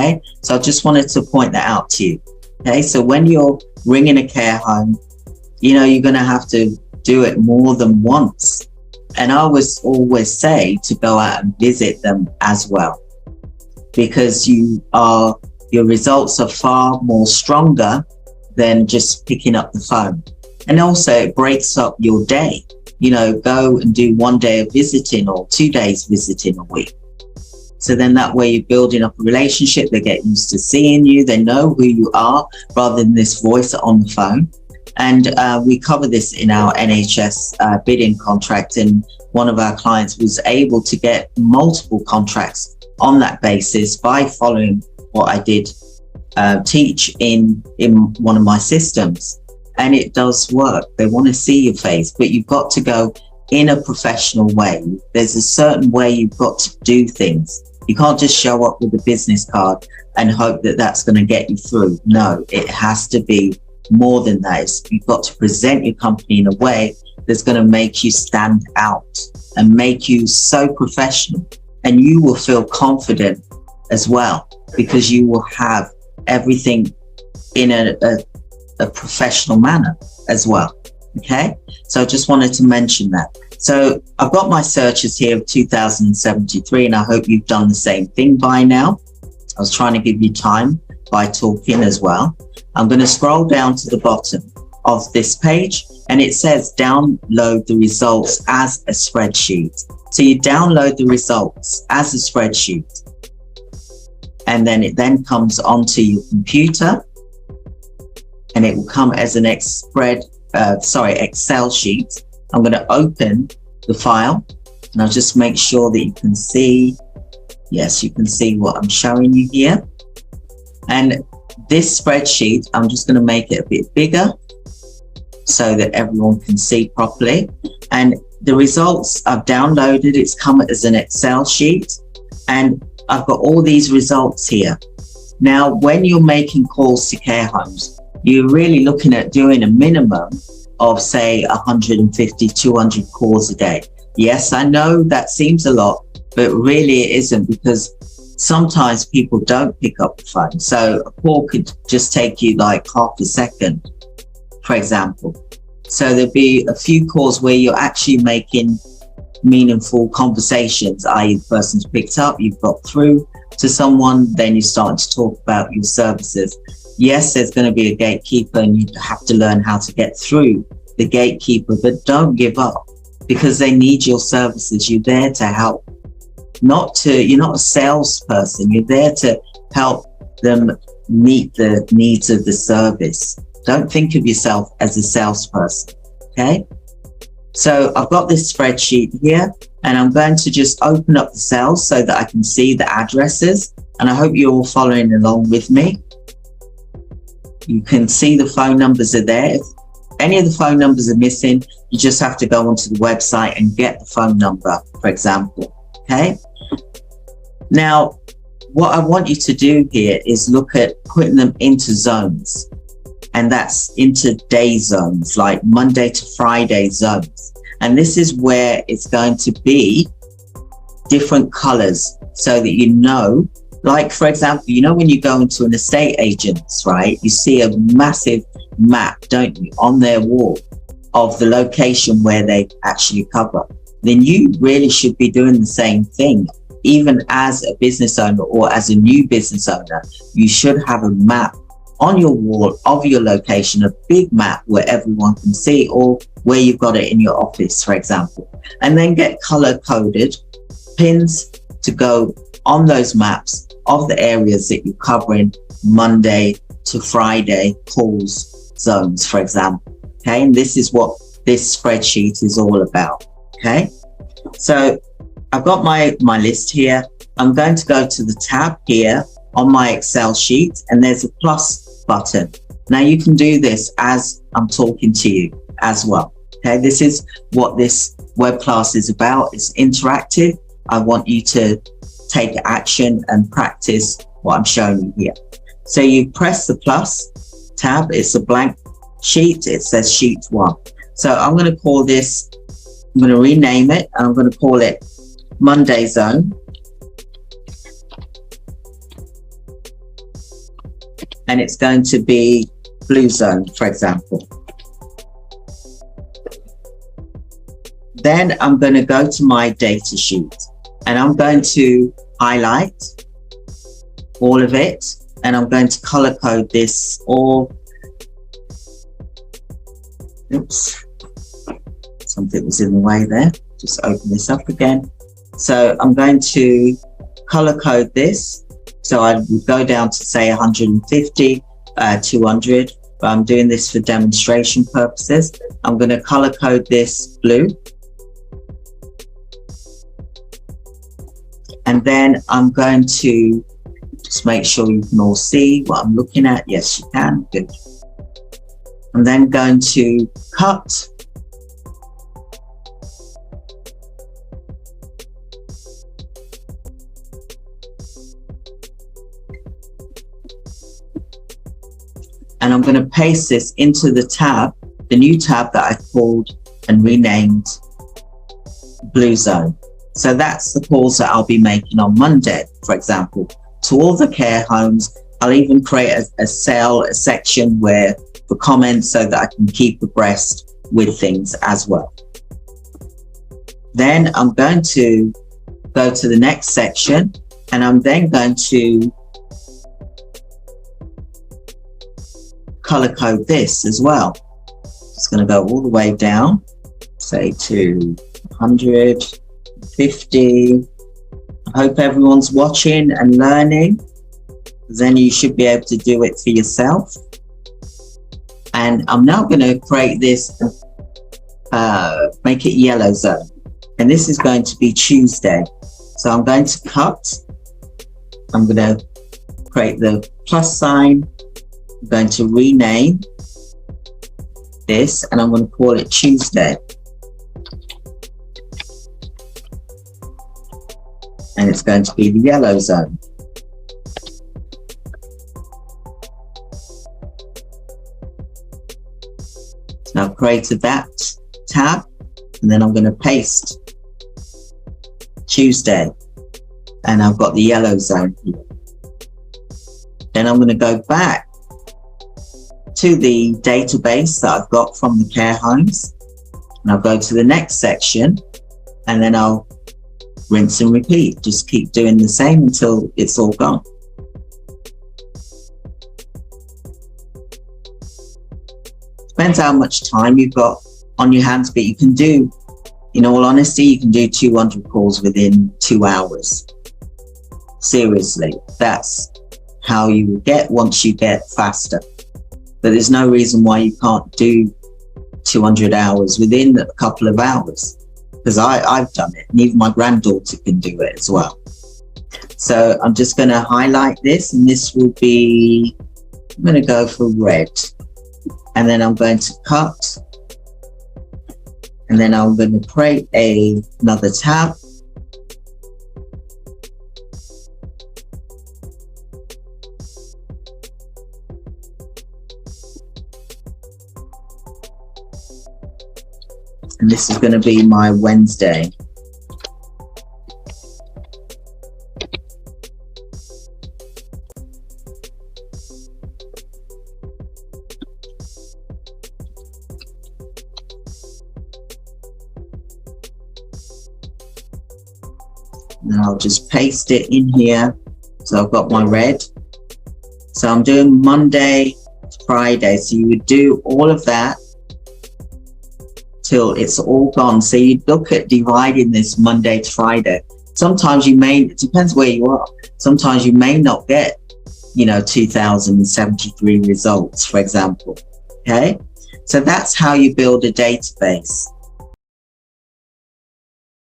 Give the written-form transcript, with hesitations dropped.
Okay, so I just wanted to point that out to you. Okay, so when you're ringing a care home, you know, you're going to have to do it more than once. And I always say to go out and visit them as well, because your results are far more stronger than just picking up the phone. And also it breaks up your day. You know, go and do 1 day of visiting or 2 days visiting a week. So then that way you're building up a relationship. They get used to seeing you. They know who you are rather than this voice on the phone. And we cover this in our NHS bidding contract. And one of our clients was able to get multiple contracts on that basis by following what I did teach in one of my systems. And it does work. They want to see your face, but you've got to go in a professional way. There's a certain way you've got to do things. You can't just show up with a business card and hope that that's going to get you through. No, it has to be more than that. You've got to present your company in a way that's going to make you stand out and make you so professional. And you will feel confident as well, because you will have everything in a professional manner as well. Okay, so I just wanted to mention that. So I've got my searches here of 2073, and I hope you've done the same thing by now. I was trying to give you time by talking as well. I'm going to scroll down to the bottom of this page, and it says download the results as a spreadsheet. So you download the results as a spreadsheet, and then it then comes onto your computer, and it will come as an Excel sheet. I'm going to open the file, and I'll just make sure that you can see. Yes, you can see what I'm showing you here. And this spreadsheet, I'm just going to make it a bit bigger so that everyone can see properly. And the results I've downloaded, it's come as an Excel sheet, and I've got all these results here. Now, when you're making calls to care homes, you're really looking at doing a minimum of, say, 150, 200 calls a day. Yes, I know that seems a lot, but really it isn't, because sometimes people don't pick up the phone. So a call could just take you like half a second, for example. So there'll be a few calls where you're actually making meaningful conversations, i.e. the person's picked up, you've got through to someone, then you start to talk about your services. Yes, there's going to be a gatekeeper, and you have to learn how to get through the gatekeeper, but don't give up, because they need your services. You're there to help. You're not a salesperson. You're there to help them meet the needs of the service. Don't think of yourself as a salesperson. Okay. So I've got this spreadsheet here, and I'm going to just open up the cells so that I can see the addresses. And I hope you're all following along with me. You can see the phone numbers are there. If any of the phone numbers are missing, you just have to go onto the website and get the phone number, for example. Okay. Now, what I want you to do here is look at putting them into zones, and that's into day zones, like Monday to Friday zones. And this is where it's going to be different colors so that you know, like, for example, you know, when you go into an estate agent's, right, you see a massive map, don't you, on their wall of the location where they actually cover. Then you really should be doing the same thing. Even as a business owner or as a new business owner, you should have a map on your wall of your location, a big map where everyone can see, or where you've got it in your office, for example, and then get color coded pins to go on those maps of the areas that you're covering Monday to Friday calls zones, for example. Okay, and this is what this spreadsheet is all about. Okay, so I've got my list here. I'm going to go to the tab here on my Excel sheet, and there's a plus button. Now you can do this as I'm talking to you as well. Okay, this is what this web class is about. It's interactive. I want you to take action and practice what I'm showing you here. So you press the plus tab. It's a blank sheet. It says sheet 1. So I'm going to call this, I'm going to rename it, and I'm going to call it Monday Zone. and it's going to be blue zone, for example. Then I'm going to go to my data sheet and I'm going to highlight all of it, and I'm going to color code this all. Oops, something was in the way there. Just open this up again. So I'm going to color code this. So I would go down to say 150, 200, but I'm doing this for demonstration purposes. I'm going to color code this blue. And then I'm going to just make sure you can all see what I'm looking at. Yes, you can. Good. I'm then going to cut. And I'm going to paste this into the tab, the new tab that I called and renamed Blue Zone. So that's the calls that I'll be making on Monday, for example, to all the care homes. I'll even create a section where for comments so that I can keep abreast with things as well. Then I'm going to go to the next section, and I'm then going to color code this as well. It's going to go all the way down, say to 150. I hope everyone's watching and learning. Then you should be able to do it for yourself. And I'm now going to create this, make it yellow zone. And this is going to be Tuesday. So I'm going to cut. I'm going to create the plus sign. I'm going to rename this, and I'm going to call it Tuesday. And it's going to be the yellow zone. So I've created that tab, and then I'm going to paste Tuesday, and I've got the yellow zone here. Then I'm going to go back to the database that I've got from the care homes, and I'll go to the next section, and then I'll rinse and repeat. Just keep doing the same until it's all gone. Depends how much time you've got on your hands, but you can do, in all honesty, you can do 200 calls within 2 hours. Seriously, that's how you will get once you get faster. But there's no reason why you can't do 200 hours within a couple of hours, because I've done it, and even my granddaughter can do it as well. So I'm just going to highlight this, and this will be, I'm going to go for red, and then I'm going to cut, and then I'm going to create another tab. And this is going to be my Wednesday. And I'll just paste it in here. So I've got my red. So I'm doing Monday to Friday. So you would do all of that till it's all gone. So you look at dividing this Monday to Friday. Sometimes you may, it depends where you are. Sometimes you may not get, 2073 results, for example. Okay. So that's how you build a database.